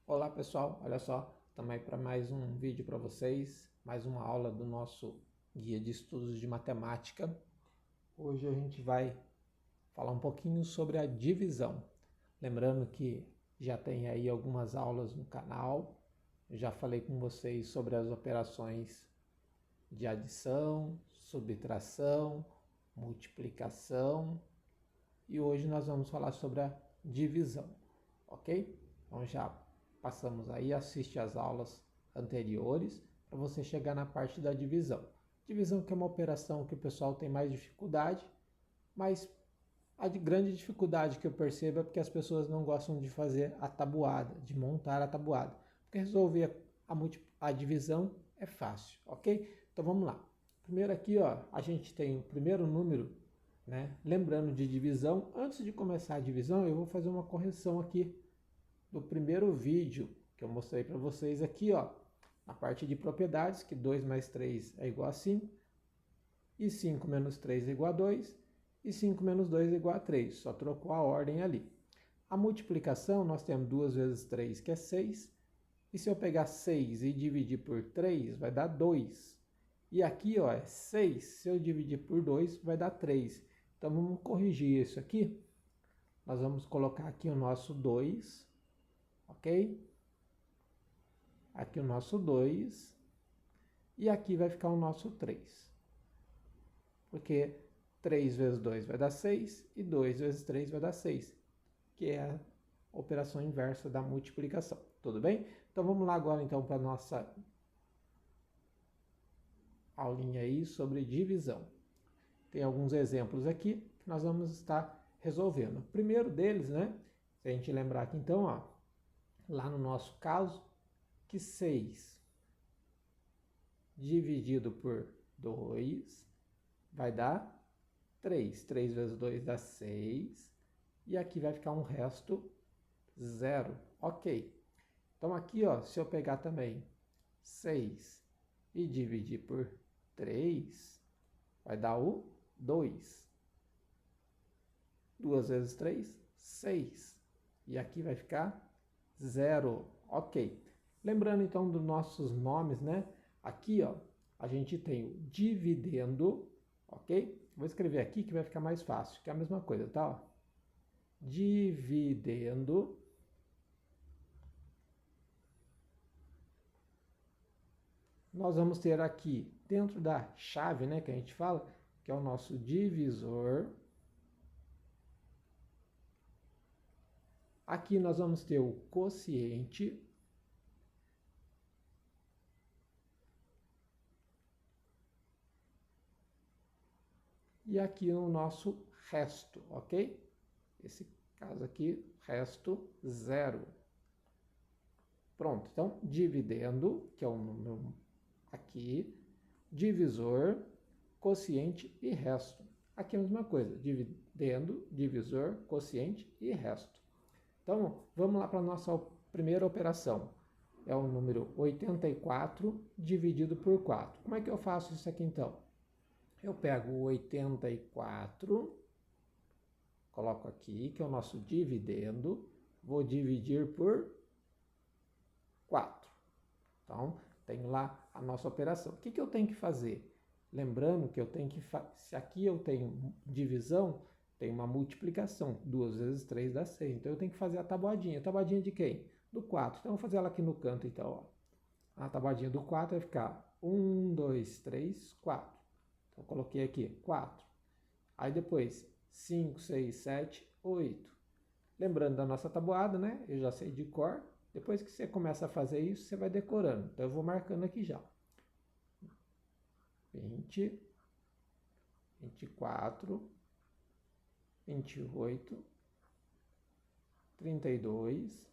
Olá pessoal, olha só, estamos aí para mais um vídeo para vocês, mais uma aula do nosso guia de estudos de matemática. Hoje a gente vai falar um pouquinho sobre a divisão. Lembrando que já tem aí algumas aulas no canal, já falei com vocês sobre as operações de adição, subtração, multiplicação e hoje nós vamos falar sobre a divisão, ok? Então já passamos aí, assiste as aulas anteriores para você chegar na parte da divisão. Divisão que é uma operação que o pessoal tem mais dificuldade, mas a grande dificuldade que eu percebo é porque as pessoas não gostam de fazer a tabuada, de montar a tabuada. Porque resolver a divisão é fácil, ok? Então vamos lá. Primeiro aqui, ó, a gente tem o primeiro número, né? Lembrando de divisão, antes de começar a divisão, eu vou fazer uma correção aqui do primeiro vídeo que eu mostrei para vocês aqui, ó, na parte de propriedades, que 2 mais 3 é igual a 5, e 5 menos 3 é igual a 2, e 5 menos 2 é igual a 3, só trocou a ordem ali. A multiplicação, nós temos 2 vezes 3, que é 6, e se eu pegar 6 e dividir por 3, vai dar 2. E aqui, ó, é 6, se eu dividir por 2, vai dar 3. Então, vamos corrigir isso aqui. Nós vamos colocar aqui o nosso 2, ok? Aqui o nosso 2, e aqui vai ficar o nosso 3. Porque 3 vezes 2 vai dar 6, e 2 vezes 3 vai dar 6, que é a operação inversa da multiplicação. Tudo bem? Então vamos lá agora então para a nossa aulinha aí sobre divisão. Tem alguns exemplos aqui que nós vamos estar resolvendo. O primeiro deles, né? Se a gente lembrar aqui então, ó, lá no nosso caso, que 6 dividido por 2 vai dar 3. 3 vezes 2 dá 6. E aqui vai ficar um resto 0. Ok. Então aqui, ó, se eu pegar também 6 e dividir por 3, vai dar o 2. 2 vezes 3, 6. E aqui vai ficar 0. Ok. Lembrando então dos nossos nomes, né? Aqui, ó, a gente tem o dividendo, ok? Vou escrever aqui que vai ficar mais fácil, que é a mesma coisa, tá? Ó. Dividendo. Nós vamos ter aqui, dentro da chave, né, que a gente fala, que é o nosso divisor. Aqui nós vamos ter o quociente. E aqui o nosso resto, ok? Esse caso aqui, resto 0. Pronto, então dividendo, que é o número aqui, divisor, quociente e resto. Aqui é a mesma coisa, dividendo, divisor, quociente e resto. Então, vamos lá para a nossa primeira operação. É o número 84 dividido por 4. Como é que eu faço isso aqui então? Eu pego o 84, coloco aqui, que é o nosso dividendo, vou dividir por 4. Então, tenho lá a nossa operação. O que eu tenho que fazer? Lembrando que eu tenho que... Se aqui eu tenho divisão, tem uma multiplicação. 2 vezes 3 dá 6. Então, eu tenho que fazer a tabuadinha. A tabuadinha de quem? Do 4. Então, eu vou fazer ela aqui no canto, então. Ó. A tabuadinha do 4 vai ficar 1, 2, 3, 4. Então, eu coloquei aqui 4. Aí, depois, 5, 6, 7, 8. Lembrando da nossa tabuada, né? Eu já sei de cor. Depois que você começa a fazer isso, você vai decorando. Então, eu vou marcando aqui já. 20, 24, 28, 32,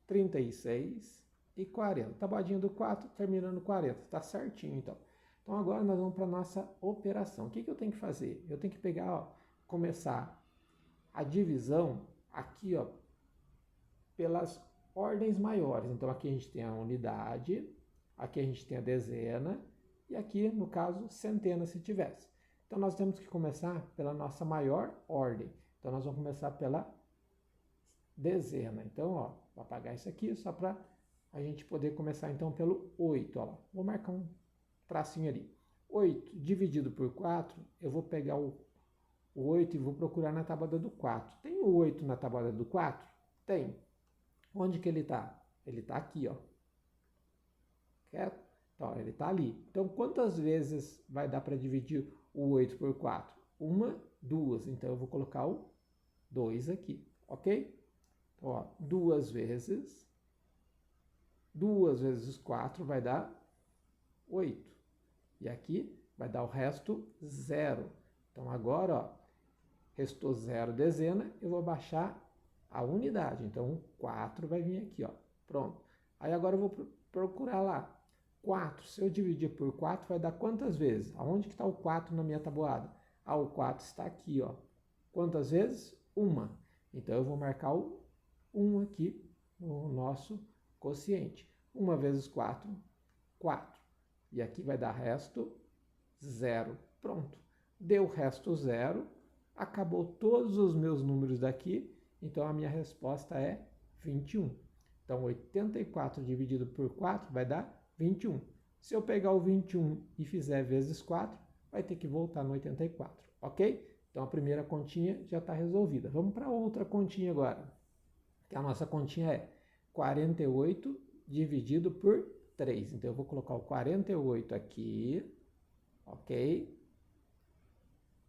36 e 40. Tabuadinho do 4 terminando no 40. Tá certinho, então. Então, agora nós vamos para a nossa operação. O que eu tenho que fazer? Eu tenho que pegar, ó, começar a divisão aqui, ó, pelas ordens maiores. Então, aqui a gente tem a unidade, aqui a gente tem a dezena, e aqui, no caso, centena, se tivesse. Então, nós temos que começar pela nossa maior ordem. Então, nós vamos começar pela dezena. Então, ó, vou apagar isso aqui só para a gente poder começar então pelo 8. Ó lá. Vou marcar um tracinho ali. 8 dividido por 4, eu vou pegar o 8 e vou procurar na tabuada do 4. Tem o 8 na tabuada do 4? Tem. Onde que ele está? Ele está aqui, ó. Certo? Então, ele está ali. Então, quantas vezes vai dar para dividir o 8 por 4? Uma, duas. Então, eu vou colocar o 2 aqui, ok? Então, ó, 2 vezes 4 vai dar 8. E aqui vai dar o resto 0. Então, agora, ó, restou 0 dezena, eu vou baixar a unidade. Então, 4 vai vir aqui, ó. Pronto. Aí, agora eu vou procurar lá. 4, se eu dividir por 4, vai dar quantas vezes? Aonde que está o 4 na minha tabuada? Ah, o 4 está aqui, ó. Quantas vezes? Uma. Então, eu vou marcar o 1 aqui no nosso quociente. 1 vezes 4, 4. E aqui vai dar resto 0. Pronto. Deu resto 0. Acabou todos os meus números daqui. Então, a minha resposta é 21. Então, 84 dividido por 4 vai dar 21. Se eu pegar o 21 e fizer vezes 4, vai ter que voltar no 84, ok? Então, a primeira continha já está resolvida. Vamos para outra continha agora. Que a nossa continha é 48 dividido por 3. Então, eu vou colocar o 48 aqui, ok?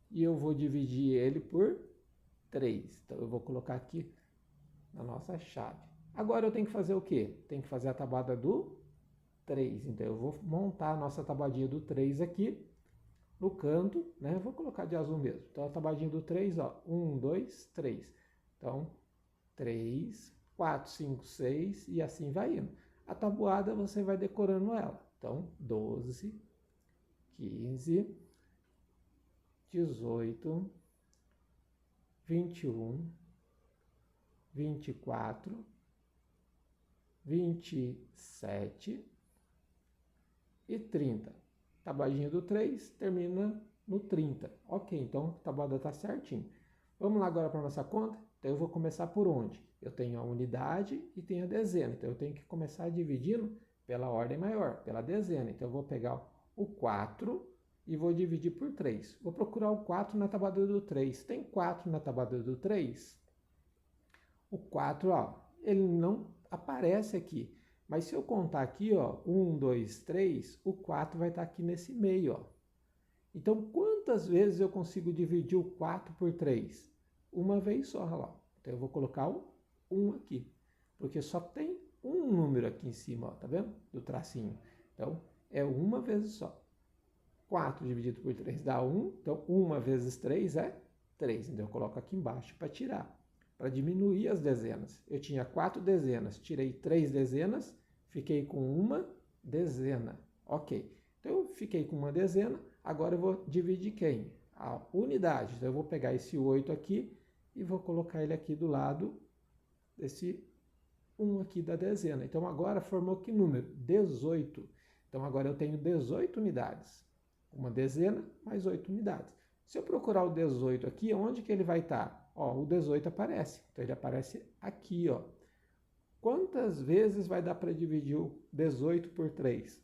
E eu vou dividir ele por 3. Então, eu vou colocar aqui na nossa chave. Agora, eu tenho que fazer o quê? Tem que fazer a tabuada do 3. Então, eu vou montar a nossa tabuadinha do 3 aqui no canto, né? Vou colocar de azul mesmo. Então, a tabuadinha do 3, ó. 1, 2, 3. Então, 3, 4, 5, 6 e assim vai indo. A tabuada você vai decorando ela. Então, 12, 15, 18, 21, 24, 27 e 30. Tabuadinha do 3 termina no 30. Ok, então a tabuada está certinho. Vamos lá agora para a nossa conta? Então eu vou começar por onde? Eu tenho a unidade e tenho a dezena. Então eu tenho que começar dividindo pela ordem maior, pela dezena. Então eu vou pegar o 4 e vou dividir por 3. Vou procurar o 4 na tabuada do 3. Tem 4 na tabuada do 3? O 4, ó, ele não aparece aqui. Mas se eu contar aqui, ó, 1, 2, 3, o 4 vai estar aqui nesse meio, ó. Então, quantas vezes eu consigo dividir o 4 por 3? Uma vez só, olha lá. Então, eu vou colocar o 1 aqui, porque só tem um número aqui em cima, ó, tá vendo? Do tracinho. Então, é uma vez só. 4 dividido por 3 dá 1, então 1 vezes 3 é 3. Então, eu coloco aqui embaixo para tirar, para diminuir as dezenas. Eu tinha 4 dezenas, tirei 3 dezenas, fiquei com uma dezena. Ok. Então, eu fiquei com uma dezena, agora eu vou dividir quem? A unidade. Então, eu vou pegar esse 8 aqui e vou colocar ele aqui do lado desse 1 aqui da dezena. Então, agora formou que número? 18. Então, agora eu tenho 18 unidades. Uma dezena mais 8 unidades. Se eu procurar o 18 aqui, onde que ele vai estar? Ó, o 18 aparece. Então, ele aparece aqui, ó. Quantas vezes vai dar para dividir o 18 por 3?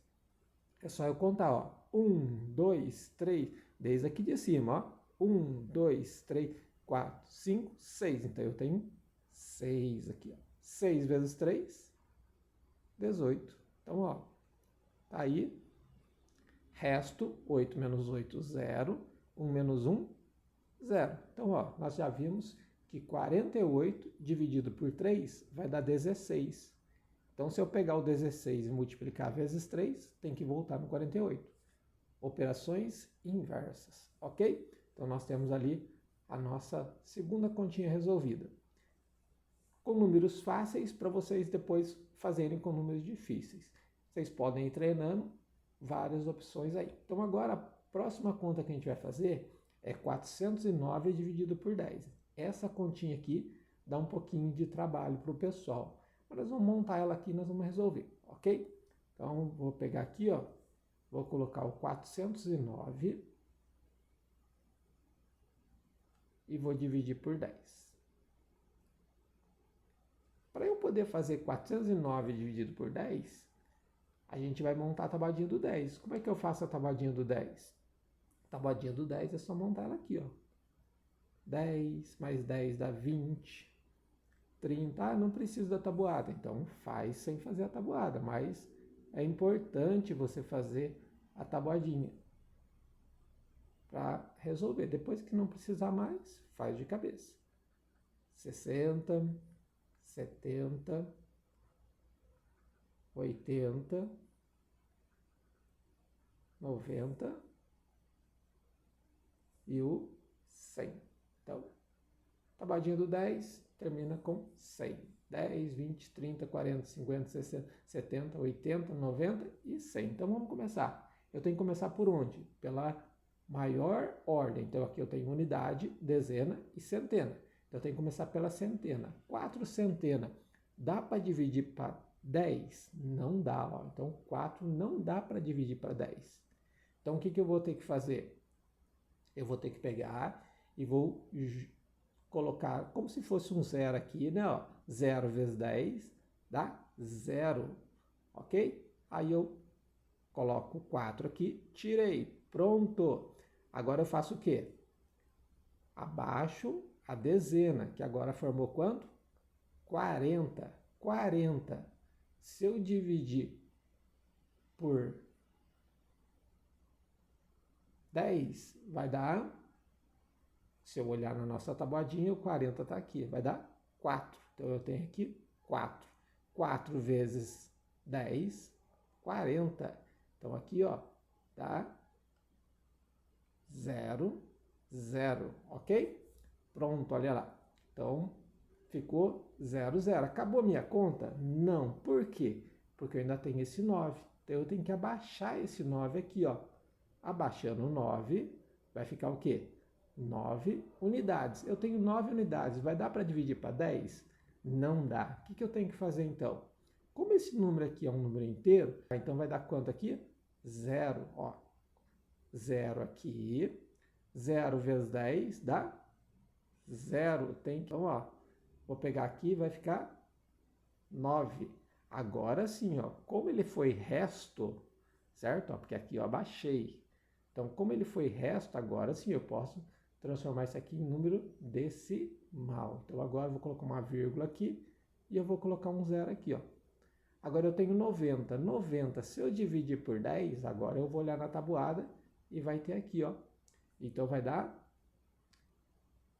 É só eu contar, ó. 1, 2, 3, desde aqui de cima, ó. 1, 2, 3, 4, 5, 6. Então, eu tenho 6 aqui, ó. 6 vezes 3, 18. Então, ó, tá aí. Resto, 8 menos 8, 0. 1 menos 1, 0. Então, ó, nós já vimos que 48 dividido por 3 vai dar 16. Então, se eu pegar o 16 e multiplicar vezes 3, tem que voltar no 48. Operações inversas, ok? Então, nós temos ali a nossa segunda continha resolvida. Com números fáceis, para vocês depois fazerem com números difíceis. Vocês podem ir treinando várias opções aí. Então, agora, a próxima conta que a gente vai fazer é 409 dividido por 10. Essa continha aqui dá um pouquinho de trabalho para o pessoal. Mas nós vamos montar ela aqui e nós vamos resolver, ok? Então, vou pegar aqui, ó, vou colocar o 409 e vou dividir por 10. poder fazer 409 dividido por 10, a gente vai montar a tabuadinha do 10. Como é que eu faço a tabuadinha do 10? A tabuadinha do 10 é só montar ela aqui, ó. 10 mais 10 dá 20, 30. Ah, não preciso da tabuada. Então faz sem fazer a tabuada, mas é importante você fazer a tabuadinha para resolver. Depois que não precisar mais, faz de cabeça. 60, 70, 80, 90 e o 100. Então, tabuadinha do 10 termina com 100. 10, 20, 30, 40, 50, 60, 70, 80, 90 e 100. Então, vamos começar. Eu tenho que começar por onde? Pela maior ordem. Então, aqui eu tenho unidade, dezena e centena. Então, eu tenho que começar pela centena. 4 centena. Dá para dividir para 10? Não dá. Ó. Então, 4 não dá para dividir para 10. Então, o que eu vou ter que fazer? Eu vou ter que pegar e vou colocar como se fosse um zero aqui, né? Ó, 0 vezes 10 dá 0, ok? Aí eu coloco 4 aqui, tirei, pronto. Agora eu faço o quê? Abaixo a dezena, que agora formou quanto? 40. 40. Se eu dividir por 10, vai dar, se eu olhar na nossa tabuadinha, o 40 está aqui, vai dar 4. Então eu tenho aqui 4. 4 vezes 10, 40. Então aqui, ó, dá 0, 0, ok? Pronto, olha lá. Então, ficou 0, 0. Acabou a minha conta? Não. Por quê? Porque eu ainda tenho esse 9. Então, eu tenho que abaixar esse 9 aqui, ó. Abaixando o 9, vai ficar o quê? 9 unidades. Eu tenho 9 unidades. Vai dar para dividir para 10? Não dá. O que eu tenho que fazer, então? Como esse número aqui é um número inteiro, então vai dar quanto aqui? 0, ó. 0 aqui. 0 vezes 10 dá 0. Tem que, então, ó, vou pegar aqui, vai ficar 9. Agora sim, ó, como ele foi resto, certo? Ó, porque aqui eu abaixei. Então, como ele foi resto, agora sim eu posso transformar isso aqui em número decimal. Então, agora eu vou colocar uma vírgula aqui e eu vou colocar um 0 aqui, ó. Agora eu tenho 90. 90, se eu dividir por 10, agora eu vou olhar na tabuada e vai ter aqui, ó. Então, vai dar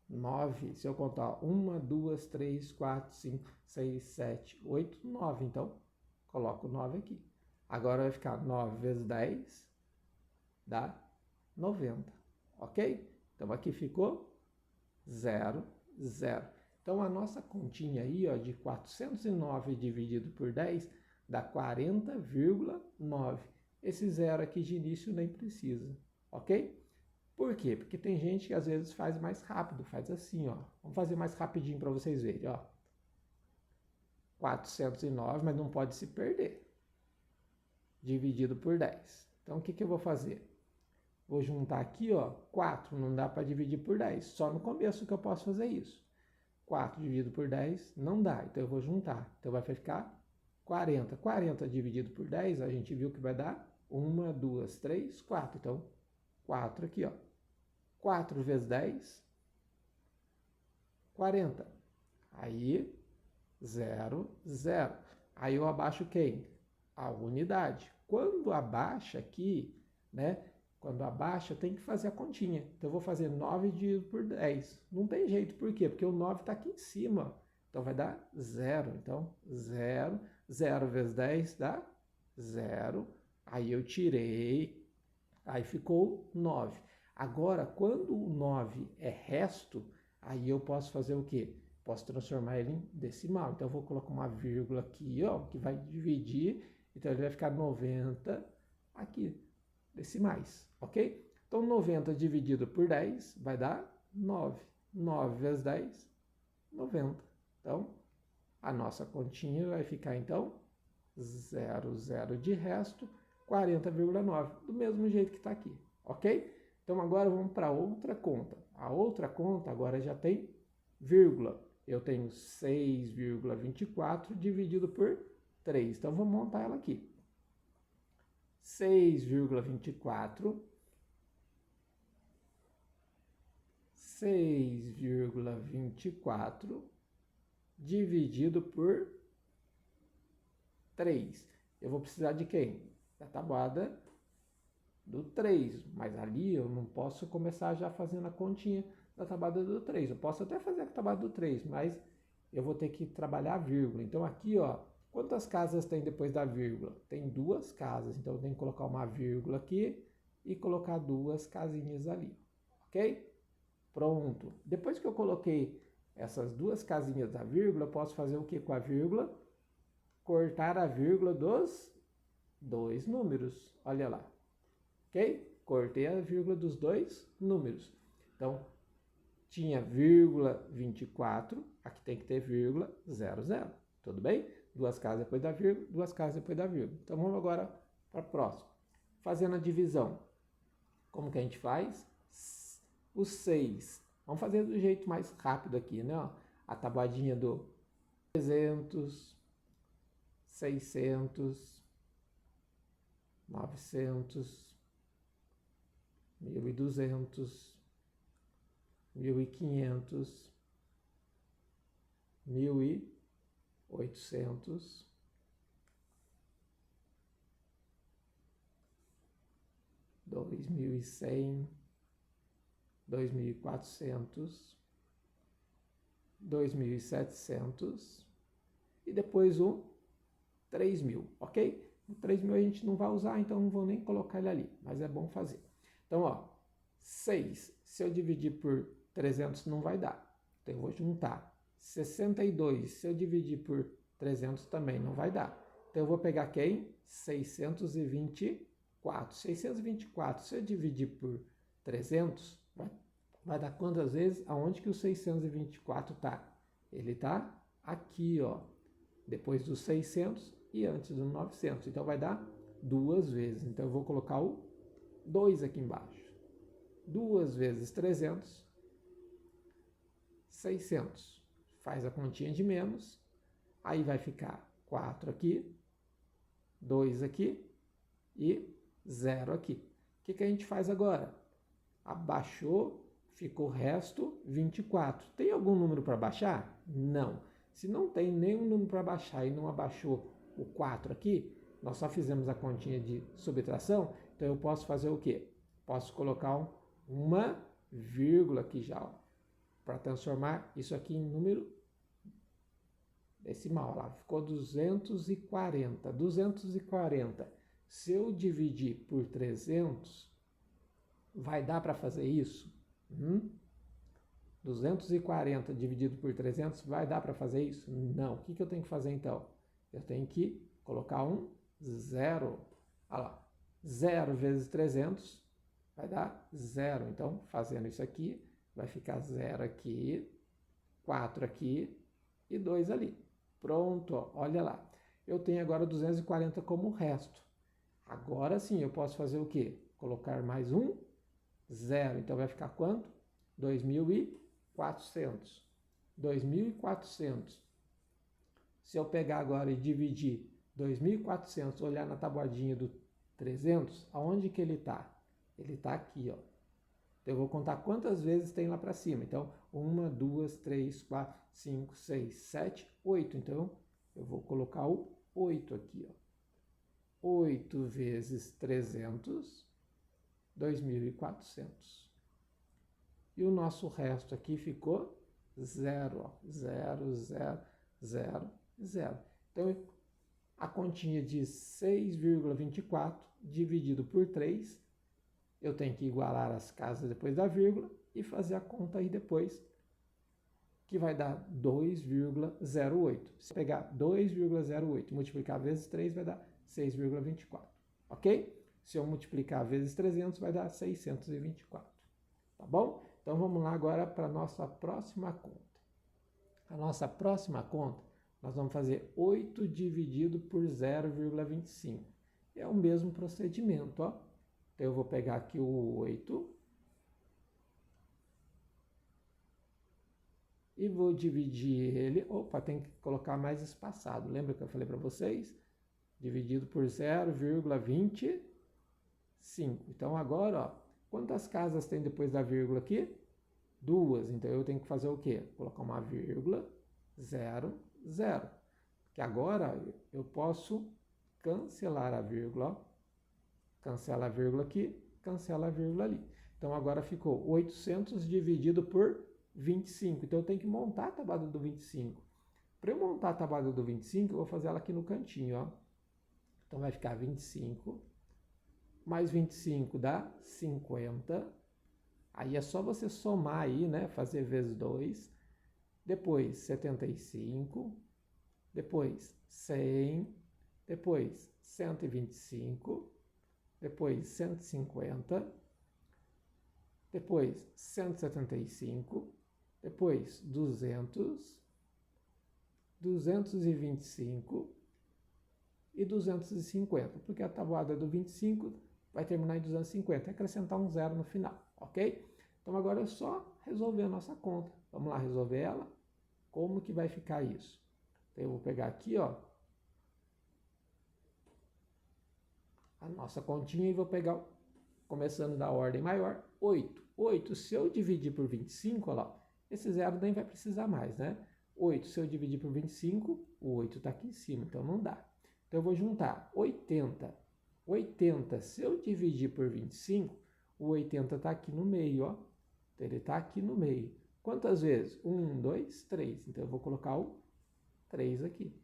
9. Se eu contar 1, 2, 3, 4, 5, 6, 7, 8, 9. Então, coloco 9 aqui. Agora vai ficar 9 vezes 10 dá 90. Ok? Então, aqui ficou 0, 0. Então, a nossa continha aí, ó, de 409 dividido por 10 dá 40,9. Esse zero aqui de início nem precisa. Ok? Por quê? Porque tem gente que às vezes faz mais rápido, faz assim, ó. Vamos fazer mais rapidinho para vocês verem, ó. 409, mas não pode se perder. Dividido por 10. Então, o que eu vou fazer? Vou juntar aqui, ó, 4, não dá para dividir por 10. Só no começo que eu posso fazer isso. 4 dividido por 10 não dá, então eu vou juntar. Então, vai ficar 40. 40 dividido por 10, a gente viu que vai dar 1, 2, 3, 4. Então, 4 aqui, ó. 4 vezes 10, 40. Aí, 0, 0. Aí eu abaixo quem? A unidade. Quando abaixa aqui, né? Quando abaixa, tem que fazer a continha. Então, eu vou fazer 9 dividido por 10. Não tem jeito, por quê? Porque o 9 está aqui em cima. Então, vai dar 0. Então, 0. 0 vezes 10 dá 0. Aí eu tirei. Aí ficou 9. Agora, quando o 9 é resto, aí eu posso fazer o quê? Posso transformar ele em decimal. Então, eu vou colocar uma vírgula aqui, ó, que vai dividir. Então, ele vai ficar 90 aqui, decimais, ok? Então, 90 dividido por 10 vai dar 9. 9 vezes 10, 90. Então, a nossa continha vai ficar, então, 0, 0 de resto, 40,9. Do mesmo jeito que está aqui, ok? Então, agora vamos para outra conta. A outra conta agora já tem vírgula. eu tenho 6,24 dividido por 3. Então, vou montar ela aqui. 6,24 dividido por 3. Eu vou precisar de quem? Da tabuada do 3, mas ali eu não posso começar já fazendo a continha da tabuada do 3. Eu posso até fazer a tabuada do 3, mas eu vou ter que trabalhar a vírgula. Então aqui, ó, quantas casas tem depois da vírgula? Tem 2 casas, então eu tenho que colocar uma vírgula aqui e colocar 2 casinhas ali, ok? Pronto. Depois que eu coloquei essas 2 casinhas da vírgula, eu posso fazer o que com a vírgula? Cortar a vírgula dos 2 números. Olha lá. Ok? Cortei a vírgula dos 2 números. Então, tinha vírgula 24, aqui tem que ter vírgula 00. Tudo bem? 2 casas depois da vírgula, 2 casas depois da vírgula. Então, vamos agora para a próxima. Fazendo a divisão. Como que a gente faz? O 6. Vamos fazer do jeito mais rápido aqui, né? A tabuadinha do 300, 600, 900, 1.200, 1.500, 1.800, 2.100, 2.400, 2.700 e depois o 3.000, ok? O 3.000 a gente não vai usar, então não vou nem colocar ele ali, mas é bom fazer. Então, ó, 6, se eu dividir por 300 não vai dar, então eu vou juntar. 62, se eu dividir por 300 também não vai dar. Então eu vou pegar quem? 624. 624, se eu dividir por 300, vai dar quantas vezes? Aonde que o 624 está? Ele está aqui, ó, depois dos 600 e antes do 900. Então vai dar 2 vezes. Então eu vou colocar o 2 aqui embaixo. 2 vezes 300, 600. Faz a continha de menos. Aí vai ficar 4 aqui, 2 aqui e 0 aqui. O que a gente faz agora? Abaixou, ficou o resto 24. Tem algum número para baixar? Não. Se não tem nenhum número para baixar e não abaixou o 4 aqui, nós só fizemos a continha de subtração, então eu posso fazer o quê? Posso colocar uma vírgula aqui já, para transformar isso aqui em número decimal. Lá ficou 240. 240. Se eu dividir por 300, vai dar para fazer isso? 240 dividido por 300, vai dar para fazer isso? Não. O que eu tenho que fazer então? Eu tenho que colocar um 0. Olha lá. 0 vezes 300 vai dar 0. Então, fazendo isso aqui, vai ficar 0 aqui, 4 aqui e 2 ali. Pronto, ó, olha lá. Eu tenho agora 240 como resto. Agora sim, eu posso fazer o quê? Colocar mais um 0. Então, vai ficar quanto? 2.400. 2.400. Se eu pegar agora e dividir 2.400, olhar na tabuadinha do 300, aonde que ele está? Ele está aqui, ó. Então, eu vou contar quantas vezes tem lá para cima. Então, 1, 2, 3, 4, 5, 6, 7, 8. Então, eu vou colocar o 8 aqui, ó. 8 vezes 300, 2.400. E o nosso resto aqui ficou 0, ó. 0, 0, 0, 0. Então, a continha de 6,24 dividido por 3, eu tenho que igualar as casas depois da vírgula e fazer a conta aí depois, que vai dar 2,08. Se pegar 2,08 e multiplicar vezes 3, vai dar 6,24. Ok? Se eu multiplicar vezes 300, vai dar 624. Tá bom? Então, vamos lá agora para a nossa próxima conta. A nossa próxima conta, nós vamos fazer 8 dividido por 0,25. É o mesmo procedimento, ó. Então, eu vou pegar aqui o 8 e vou dividir ele, opa, tem que colocar mais espaçado, lembra que eu falei para vocês? Dividido por 0,25. Então agora, ó, quantas casas tem depois da vírgula aqui? 2, então eu tenho que fazer o quê? Colocar uma vírgula, 0, 0. Que agora eu posso cancelar a vírgula, ó. Cancela a vírgula aqui, cancela a vírgula ali. Então agora ficou 800 dividido por 25. Então eu tenho que montar a tabuada do 25. Para eu montar a tabuada do 25, eu vou fazer ela aqui no cantinho, ó. Então vai ficar 25, mais 25 dá 50. Aí é só você somar aí, né? Fazer vezes 2. Depois 75. Depois 100. Depois 125. Depois 150. Depois 175. Depois 200. 225. E 250, porque a tabuada do 25 vai terminar em 250, acrescentar um zero no final, ok? Então agora é só resolver a nossa conta. Vamos lá resolver ela? Como que vai ficar isso? Então eu vou pegar aqui, ó, a nossa continha e vou pegar, começando da ordem maior, 8. 8, se eu dividir por 25, olha lá, esse zero nem vai precisar mais, né? 8, se eu dividir por 25, o 8 está aqui em cima, então não dá. Então eu vou juntar 80. 80, se eu dividir por 25, o 80 está aqui no meio, ó. Então ele está aqui no meio. Quantas vezes? 1, 2, 3. Então eu vou colocar o 3 aqui.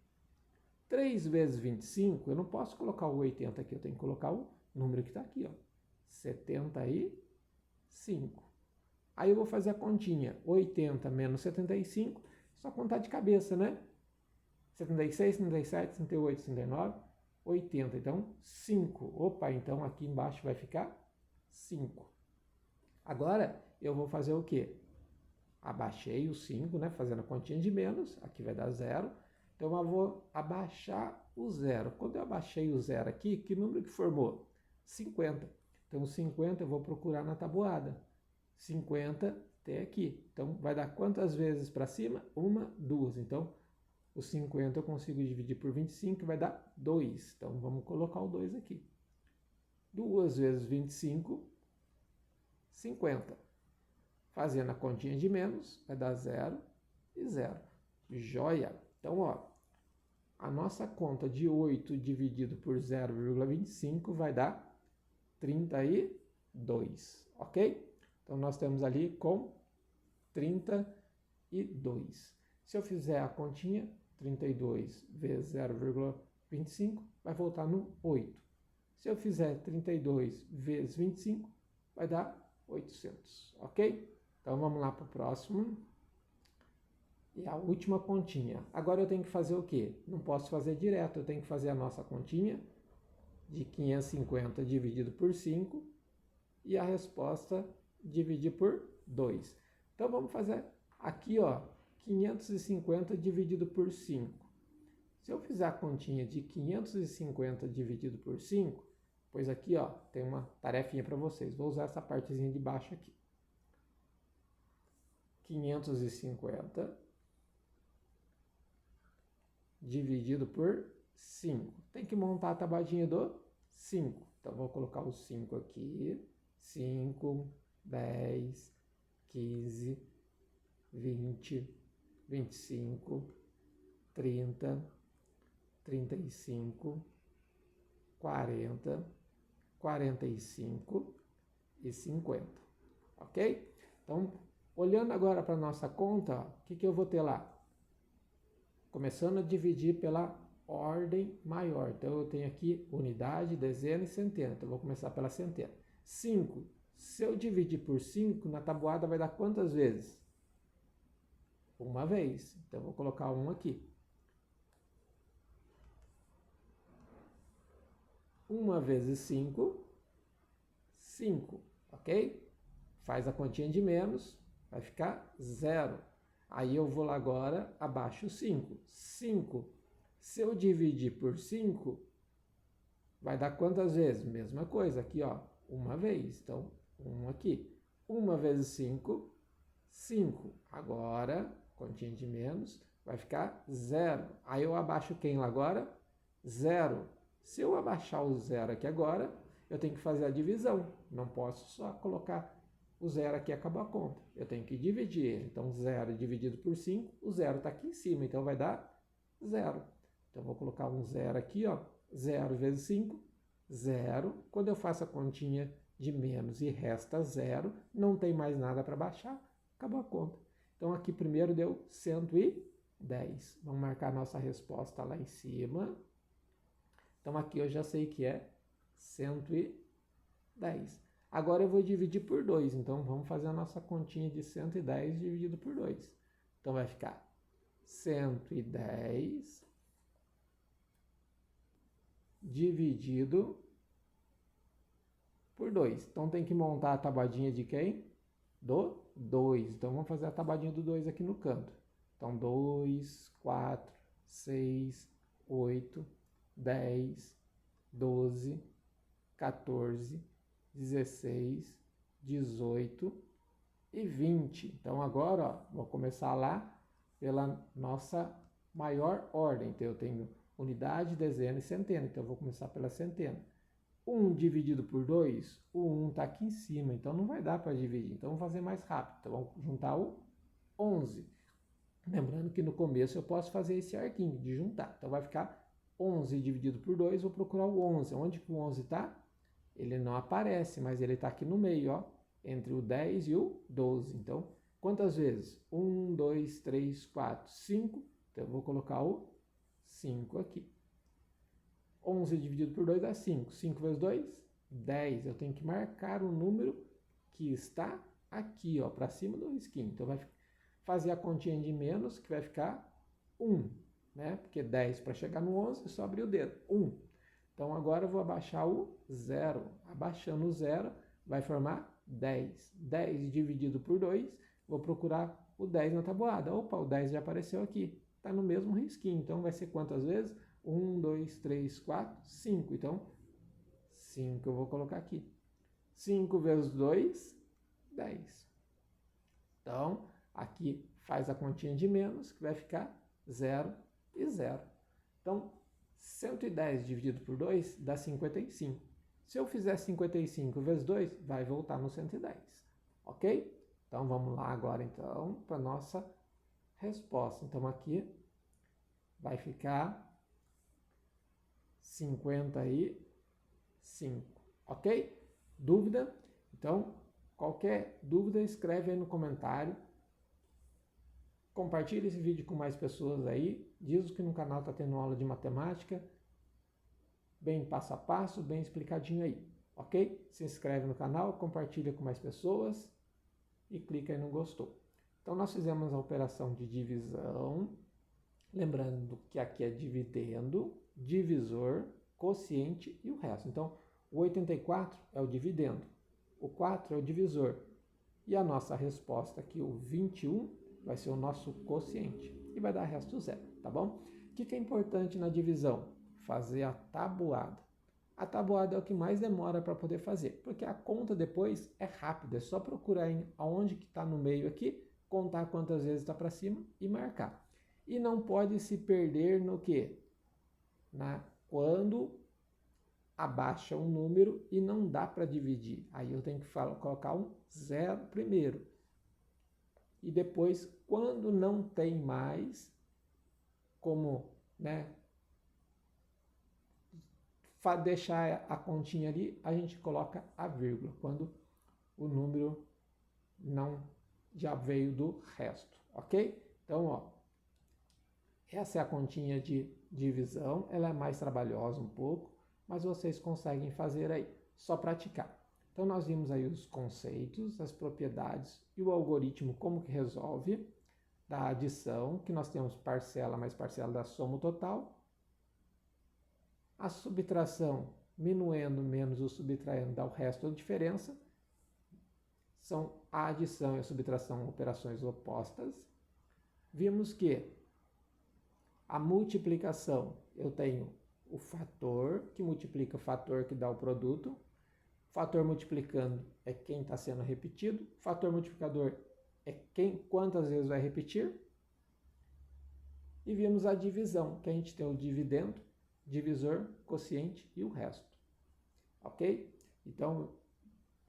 3 vezes 25, eu não posso colocar o 80 aqui, eu tenho que colocar o número que está aqui, ó. 75. Aí eu vou fazer a continha. 80 menos 75, só contar de cabeça, né? 76, 77, 78, 79, 80. Então, 5. Opa, então aqui embaixo vai ficar 5. Agora, eu vou fazer o quê? Abaixei o 5, né? Fazendo a continha de menos. Aqui vai dar 0. Então, eu vou abaixar o 0. Quando eu abaixei o 0 aqui, que número que formou? 50. Então, 50 eu vou procurar na tabuada. 50 tem aqui. Então, vai dar quantas vezes para cima? 1, 2. Então, o 50 eu consigo dividir por 25, que vai dar 2. Então, vamos colocar o 2 aqui. 2 vezes 25, 50. Fazendo a continha de menos, vai dar 0 e 0. Joia! Então, ó, a nossa conta de 8 dividido por 0,25 vai dar 32, ok? Então, nós temos ali com 32. Se eu fizer a continha, 32 vezes 0,25 vai voltar no 8. Se eu fizer 32 vezes 25, vai dar 800, ok? Então vamos lá para o próximo. E a última continha. Agora eu tenho que fazer o quê? Não posso fazer direto, eu tenho que fazer a nossa continha de 550 dividido por 5 e a resposta dividir por 2. Então vamos fazer aqui, ó, 550 dividido por 5. Se eu fizer a continha de 550 dividido por 5, pois aqui, ó, tem uma tarefinha para vocês. Vou usar essa partezinha de baixo aqui. 550 dividido por 5. Tem que montar a tabuadinha do 5. Então, vou colocar o 5 aqui. 5, 10, 15, 20, 25, 30, 35, 40, 45 e 50. Ok? Então, olhando agora para a nossa conta, o que eu vou ter lá? Começando a dividir pela ordem maior. Então, eu tenho aqui unidade, dezena e centena. Então, eu vou começar pela centena. 5. Se eu dividir por 5, na tabuada vai dar quantas vezes? Uma vez. Então, eu vou colocar 1 aqui. 1 vezes 5, 5, ok? Faz a continha de menos, vai ficar 0. Aí eu vou lá agora, abaixo 5. 5. Se eu dividir por 5, vai dar quantas vezes? Mesma coisa, aqui ó, uma vez. Então, 1 aqui. 1 vezes 5, 5. Agora, continha de menos, vai ficar 0. Aí eu abaixo quem lá agora? 0. Se eu abaixar o 0 aqui agora, eu tenho que fazer a divisão. Não posso só colocar o 0 aqui e acabou a conta. Eu tenho que dividir ele. Então, 0 dividido por 5, o 0 está aqui em cima, então vai dar 0. Então, eu vou colocar um 0 aqui, ó. 0 vezes 5, 0. Quando eu faço a continha de menos e resta 0, não tem mais nada para baixar, acabou a conta. Então, aqui primeiro deu 110. Vamos marcar a nossa resposta lá em cima. Então, aqui eu já sei que é 110. Agora eu vou dividir por 2. Então, vamos fazer a nossa continha de 110 dividido por 2. Então, vai ficar 110 dividido por 2. Então, tem que montar a tabuadinha de quem? Do 2. Então, vamos fazer a tabuadinha do 2 aqui no canto. Então, 2, 4, 6, 8, 10, 12, 14, 16, 18 e 20. Então, agora, ó, vou começar lá pela nossa maior ordem. Então, eu tenho unidade, dezena e centena. Então, eu vou começar pela centena. 1 dividido por 2, o 1 está aqui em cima, então não vai dar para dividir. Então, vamos fazer mais rápido. Então, vamos juntar o 11. Lembrando que no começo eu posso fazer esse arquinho de juntar. Então, vai ficar 11 dividido por 2, vou procurar o 11. Onde que o 11 está? Ele não aparece, mas ele está aqui no meio, ó, entre o 10 e o 12. Então, quantas vezes? 1, 2, 3, 4, 5. Então, eu vou colocar o 5 aqui. 11 dividido por 2 dá 5. 5 vezes 2, 10. Eu tenho que marcar o número que está aqui, ó, para cima do risquinho. Então, vai fazer a continha de menos, que vai ficar 1, né? Porque 10 para chegar no 11, só abrir o dedo. 1. Então, agora eu vou abaixar o 0. Abaixando o 0, vai formar 10. 10 dividido por 2, vou procurar o 10 na tabuada. Opa, o 10 já apareceu aqui. Está no mesmo risquinho. Então, vai ser quantas vezes? 1, 2, 3, 4, 5. Então, 5 eu vou colocar aqui. 5 vezes 2, 10. Então, aqui faz a continha de menos, que vai ficar 0 e 0. Então, 110 dividido por 2 dá 55. Se eu fizer 55 vezes 2, vai voltar no 110. Ok? Então, vamos lá agora, então, para a nossa resposta. Então, aqui vai ficar 55. Ok? Dúvida? Então, qualquer dúvida, escreve aí no comentário. Compartilhe esse vídeo com mais pessoas aí. Diz que no canal está tendo aula de matemática, bem passo a passo, bem explicadinho aí, ok? Se inscreve no canal, compartilha com mais pessoas e clica aí no gostou. Então, nós fizemos a operação de divisão, lembrando que aqui é dividendo, divisor, quociente e o resto. Então, o 84 é o dividendo, o 4 é o divisor e a nossa resposta aqui, o 21, vai ser o nosso quociente e vai dar resto zero, tá bom? O que é importante na divisão? Fazer a tabuada. A tabuada é o que mais demora para poder fazer, porque a conta depois é rápida, é só procurar aonde que está no meio aqui, contar quantas vezes está para cima e marcar. E não pode se perder no quê? Quando abaixa um número e não dá para dividir. Aí eu tenho que colocar um 0 primeiro. E depois, quando não tem mais como, né, deixar a continha ali, a gente coloca a vírgula, quando o número não já veio do resto, ok? Então, ó, essa é a continha de divisão, ela é mais trabalhosa um pouco, mas vocês conseguem fazer aí, só praticar. Então, nós vimos aí os conceitos, as propriedades e o algoritmo, como que resolve, da adição, que nós temos parcela mais parcela da soma total. A subtração, minuendo menos o subtraindo, dá o resto da diferença. São a adição e a subtração operações opostas. Vimos que a multiplicação, eu tenho o fator, que multiplica o fator que dá o produto. Fator multiplicando é quem está sendo repetido. Fator multiplicador é quantas vezes vai repetir. E vimos a divisão, que a gente tem o dividendo, divisor, quociente e o resto. Ok? Então,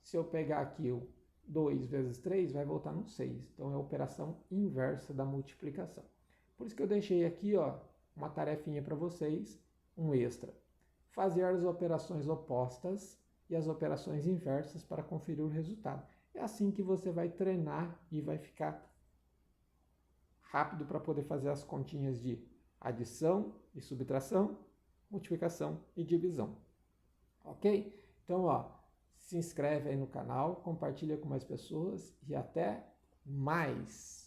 se eu pegar aqui o 2 vezes 3, vai voltar no 6. Então, é a operação inversa da multiplicação. Por isso que eu deixei aqui, ó, uma tarefinha para vocês, um extra. Fazer as operações opostas e as operações inversas para conferir o resultado. É assim que você vai treinar e vai ficar rápido para poder fazer as continhas de adição e subtração, multiplicação e divisão. Ok? Então, ó, se inscreve aí no canal, compartilha com mais pessoas e até mais!